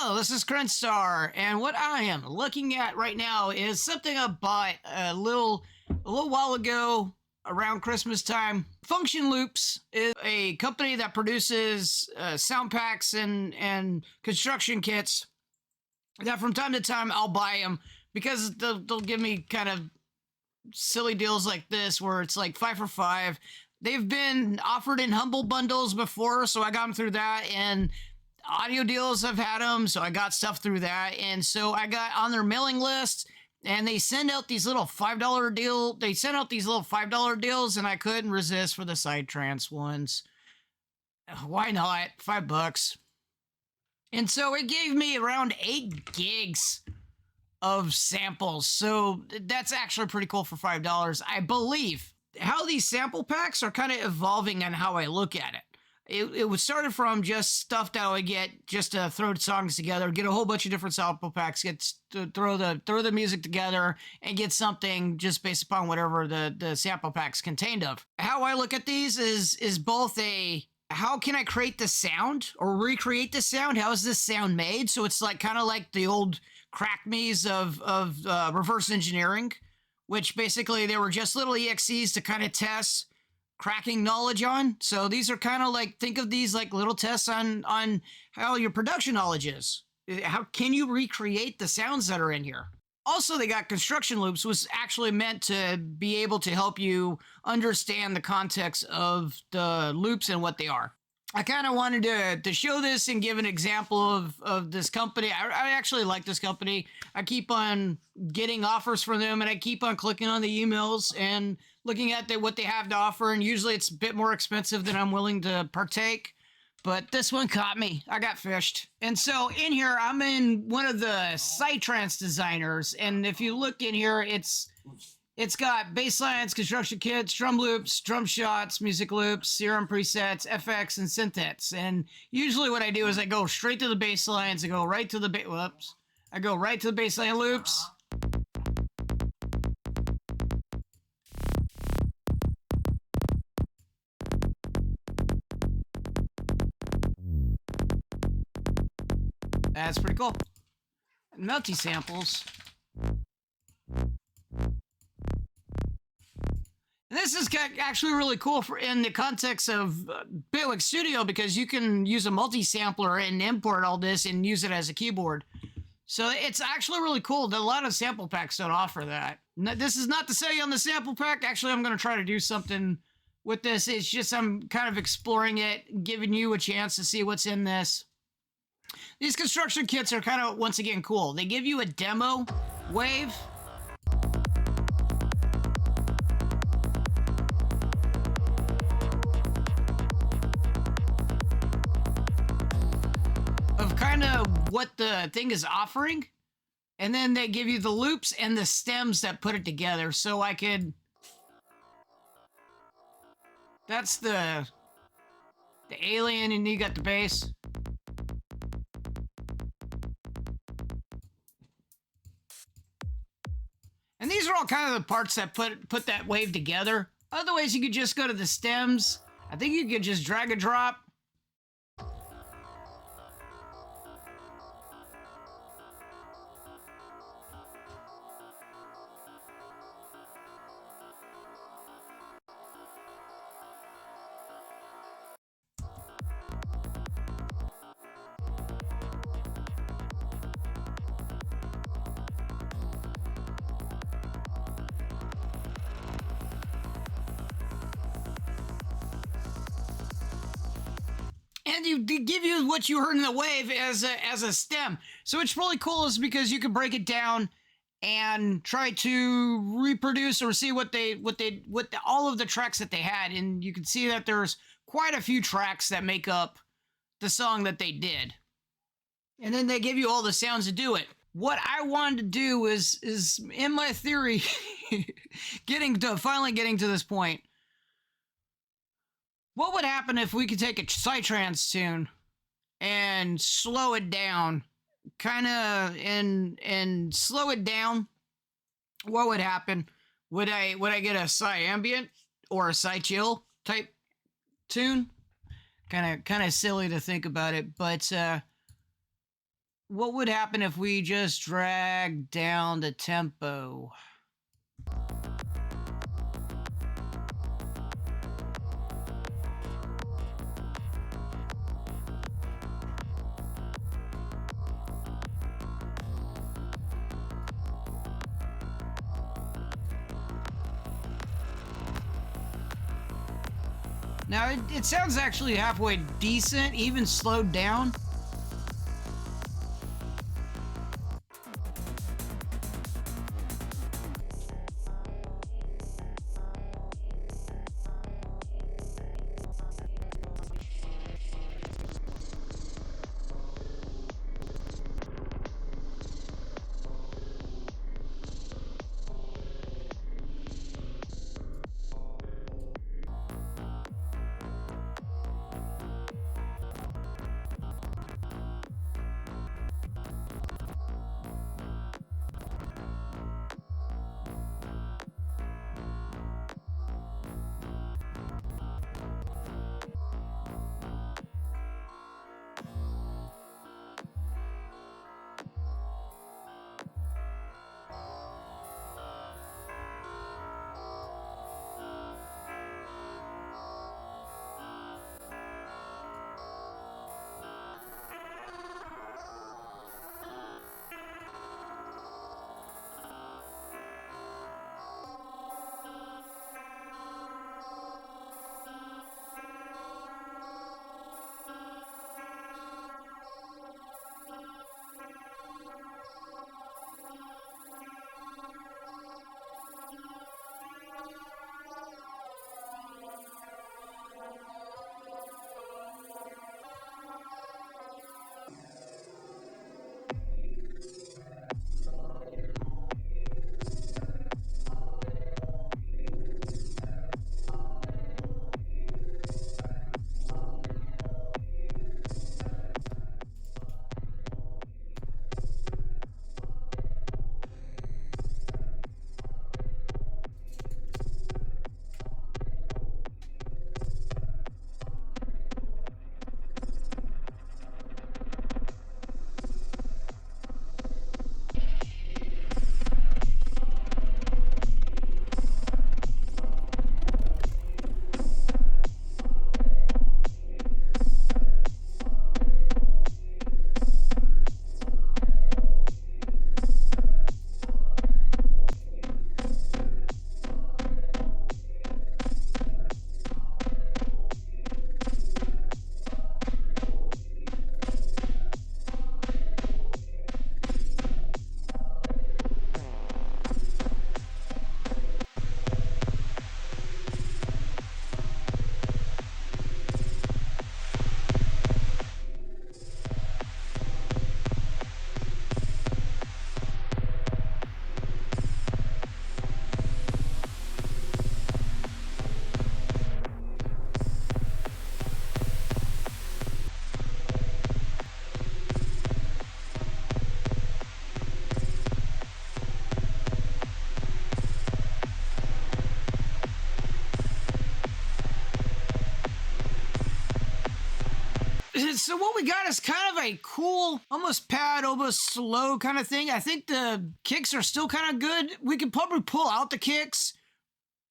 Hello, this is Crenstar, and what I am looking at right now is something I bought a little while ago around Christmas time. Function Loops is a company that produces sound packs and construction kits that from time to time I'll buy them because they'll give me kind of silly deals like this where it's like 5 for 5. They've been offered in humble bundles before, so I got them through that, and audio deals I've had them, so I got stuff through that, and so I got on their mailing list, and they send out these little $5 deal. They sent out these little $5 deals, and I couldn't resist for the Psy-trance ones. Why not? $5. And so it gave me around 8 gigs of samples, so that's actually pretty cool for $5, I believe. How these sample packs are kind of evolving on how I look at it. It was started from just stuff that I would get just to throw songs together, get a whole bunch of different sample packs, throw the music together, and get something just based upon whatever the sample packs contained of. How I look at these is both how can I create the sound or recreate the sound? How is this sound made? So it's like kind of like the old crack me's of reverse engineering, which basically they were just little EXEs to kind of test cracking knowledge on. So these are kind of like, think of these like little tests on how your production knowledge is. How can you recreate the sounds that are in here? Also, they got construction loops, was actually meant to be able to help you understand the context of the loops and what they are. I kind of wanted to show this and give an example of this company. I actually like this company. I keep on getting offers from them, and I keep on clicking on the emails and looking at what they have to offer, and usually it's a bit more expensive than I'm willing to partake. But this one caught me. I got fished. And so in here, I'm in one of the Psy-trance designers, and if you look in here, it's got bass lines, construction kits, drum loops, drum shots, music loops, CRM presets, FX, and synthets. And usually what I do is I go straight to the bass lines. I go right to the bass line loops. That's pretty cool. Multi-samples. And this is actually really cool for in the context of Bitwig Studio, because you can use a multi-sampler and import all this and use it as a keyboard. So it's actually really cool that a lot of sample packs don't offer that. This is not to sell you on the sample pack. Actually, I'm going to try to do something with this. It's just I'm kind of exploring it, giving you a chance to see what's in this. These construction kits are kind of, once again, cool. They give you a demo wave. Of kind of what the thing is offering. And then they give you the loops and the stems that put it together. So I could... That's the alien, and you got the bass. And these are all kind of the parts that put that wave together. Otherwise, you could just go to the stems. I think you could just drag and drop. And you give you what you heard in the wave as a stem. So what's really cool is because you can break it down and try to reproduce or see what all of the tracks that they had, and you can see that there's quite a few tracks that make up the song that they did. And then they give you all the sounds to do it. What I wanted to do is in my theory, finally getting to this point. What would happen if we could take a Psy-trance tune and slow it down, and slow it down? What would happen? Would I get a Psy ambient or a Psy chill type tune? Kind of silly to think about it, but what would happen if we just drag down the tempo? Now, it sounds actually halfway decent, even slowed down. So what we got is kind of a cool, almost pad, almost slow kind of thing. I think the kicks are still kind of good. We could probably pull out the kicks,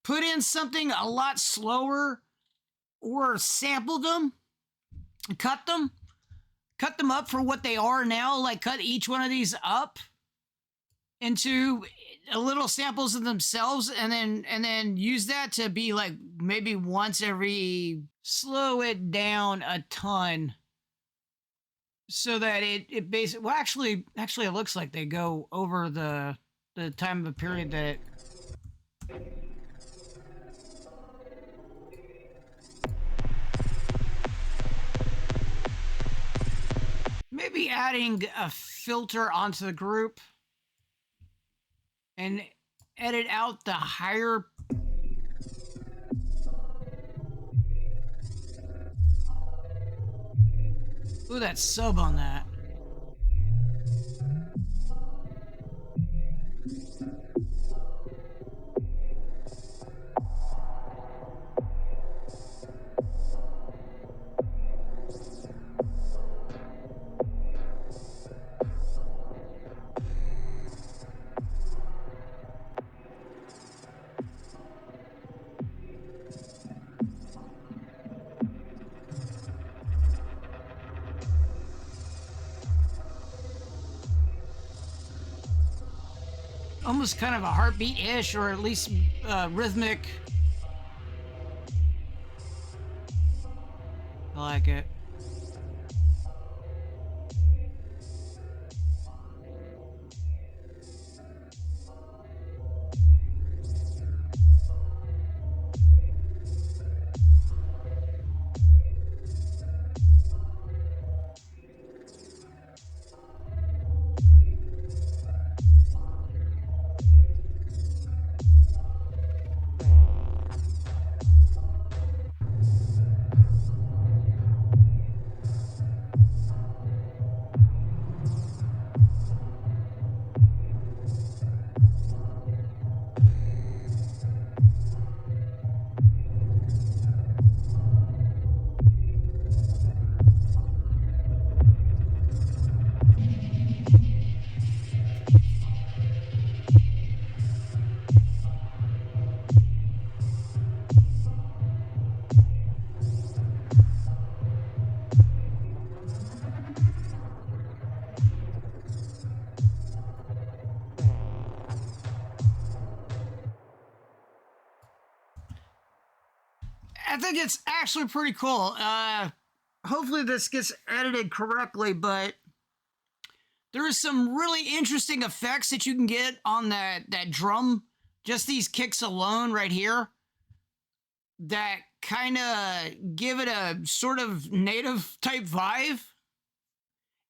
put in something a lot slower, or sample them, cut them up for what they are now. Like cut each one of these up into little samples of themselves, and then use that to be like maybe once every, slow it down a ton. So that it basically, well, actually it looks like they go over the time of a period that it. Maybe adding a filter onto the group and edit out the higher. Ooh, that sub on that. almost kind of a heartbeat-ish, or at least rhythmic. I like it. I think it's actually pretty cool. Hopefully this gets edited correctly, but there is some really interesting effects that you can get on that drum. Just these kicks alone right here that kind of give it a sort of native type vibe.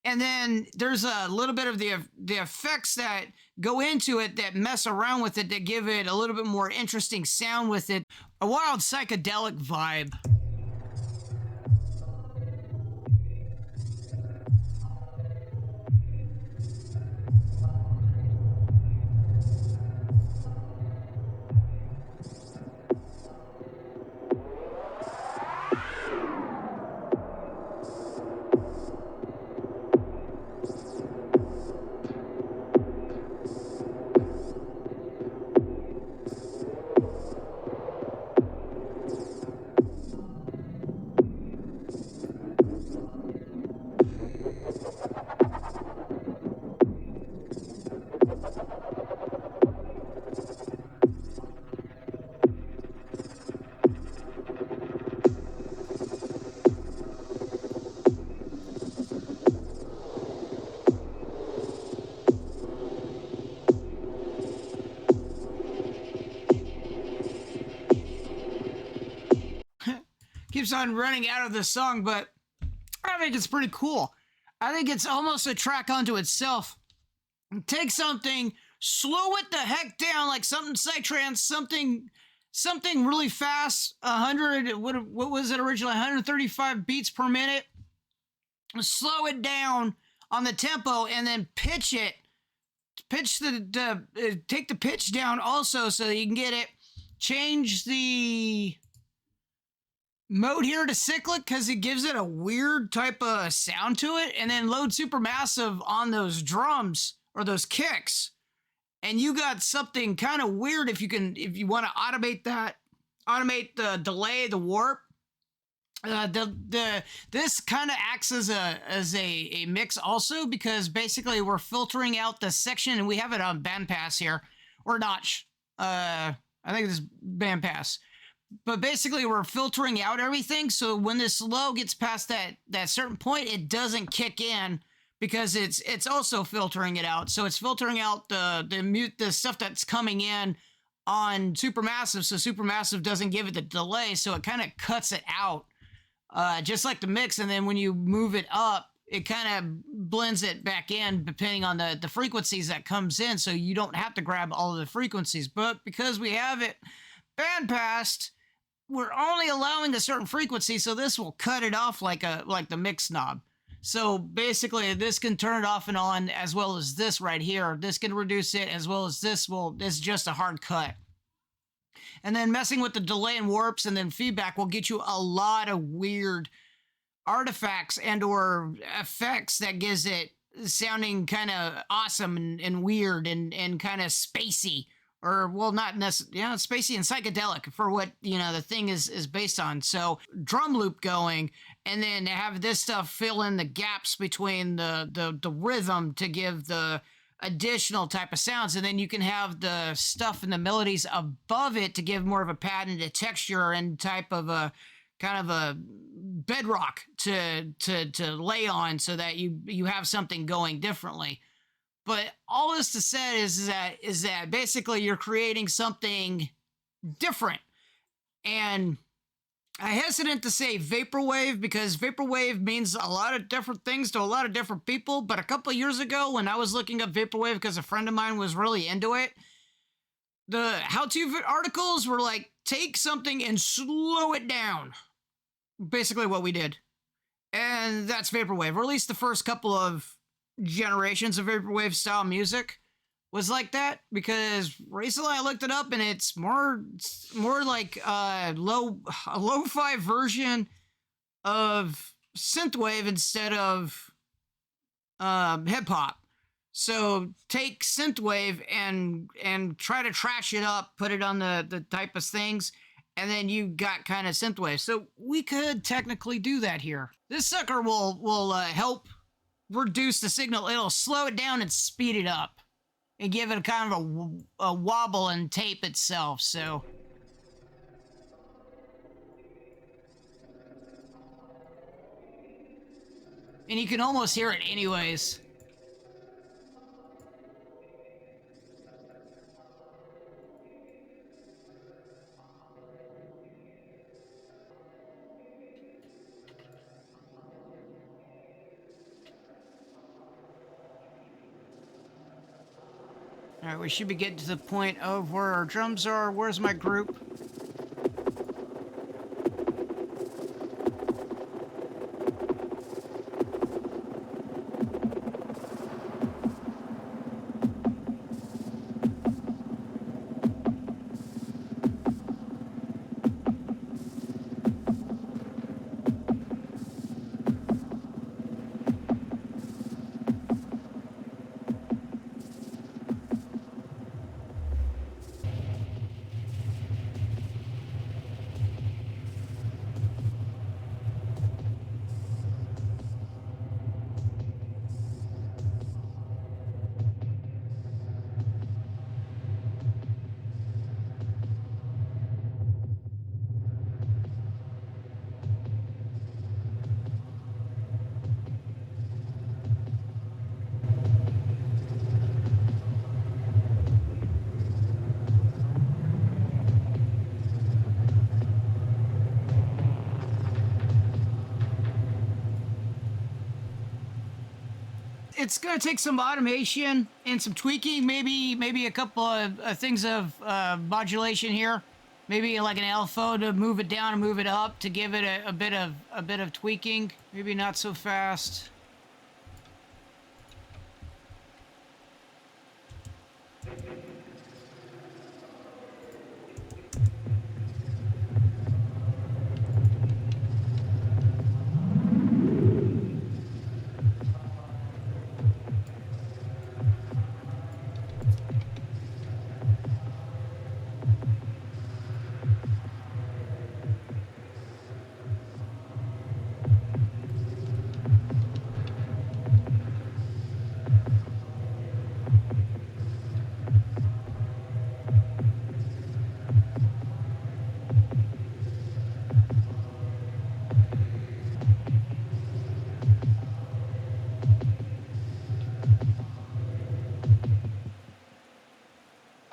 And then there's a little bit of the effects that go into it that mess around with it that give it a little bit more interesting sound with it. A wild psychedelic vibe. Keeps on running out of the song, but I think it's pretty cool. I think it's almost a track unto itself. Take something, slow it the heck down, like something Psy-trance, something really fast, 100, what was it originally, 135 beats per minute. Slow it down on the tempo and then pitch it. Pitch take the pitch down also so that you can get it. Change the mode here to cyclic because it gives it a weird type of sound to it, and then load Supermassive on those drums or those kicks, and you got something kind of weird. If you want to automate the delay, the warp. This kind of acts as a mix also, because basically we're filtering out the section, and we have it on bandpass here, or notch. I think it's bandpass. But basically we're filtering out everything, so when this low gets past that certain point, it doesn't kick in because it's also filtering it out. So it's filtering out the stuff that's coming in on Supermassive, so Supermassive doesn't give it the delay, so it kind of cuts it out. Just like the mix, and then when you move it up, it kind of blends it back in depending on the frequencies that comes in, so you don't have to grab all of the frequencies. But because we have it bandpassed, we're only allowing a certain frequency, so this will cut it off like the mix knob. So basically this can turn it off and on, as well as this right here. This can reduce it, as well as this is just a hard cut. And then messing with the delay and warps and then feedback will get you a lot of weird artifacts and or effects that gives it sounding kind of awesome and weird and kind of spacey. Or, well, not necessarily, spacey and psychedelic for what, the thing is based on. So drum loop going, and then have this stuff fill in the gaps between the rhythm to give the additional type of sounds, and then you can have the stuff and the melodies above it to give more of a pattern, a texture, and type of a kind of a bedrock to lay on, so that you have something going differently. But all this to say is that basically you're creating something different. And I hesitant to say vaporwave, because vaporwave means a lot of different things to a lot of different people. But a couple of years ago, when I was looking up vaporwave because a friend of mine was really into it, the how-to articles were like, take something and slow it down. Basically what we did. And that's vaporwave, or at least the first couple of generations of vaporwave style music was like that, because recently I looked it up and it's more like a lo-fi version of synthwave instead of hip hop. So take synthwave and try to trash it up, put it on the type of things, and then you got kind of synthwave. So we could technically do that here. This sucker will help reduce the signal. It'll slow it down and speed it up, and give it a kind of a wobble and tape itself, so. And you can almost hear it anyways. All right, we should be getting to the point of where our drums are. Where's my group? It's gonna take some automation and some tweaking, maybe a couple of things of modulation here, maybe like an alpha to move it down and move it up to give it a bit of tweaking. Maybe not so fast.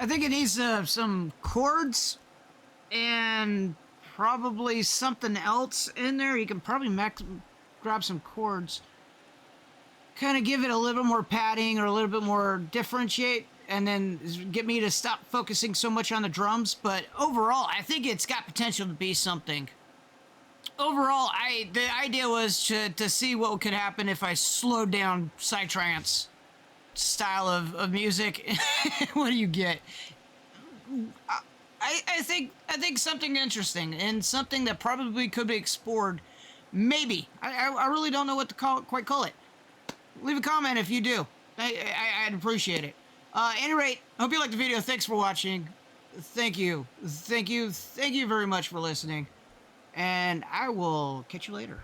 I think it needs some chords and probably something else in there. You can probably grab some chords, kind of give it a little more padding or a little bit more differentiate, and then get me to stop focusing so much on the drums. But overall, I think it's got potential to be something. Overall, the idea was to see what could happen if I slowed down Psy-trance style of music. What do you get? I think something interesting and something that probably could be explored. Maybe. I really don't know what to quite call it. Leave a comment if you do. I'd appreciate it. At any rate, hope you liked the video. Thanks for watching. Thank you very much for listening. And I will catch you later.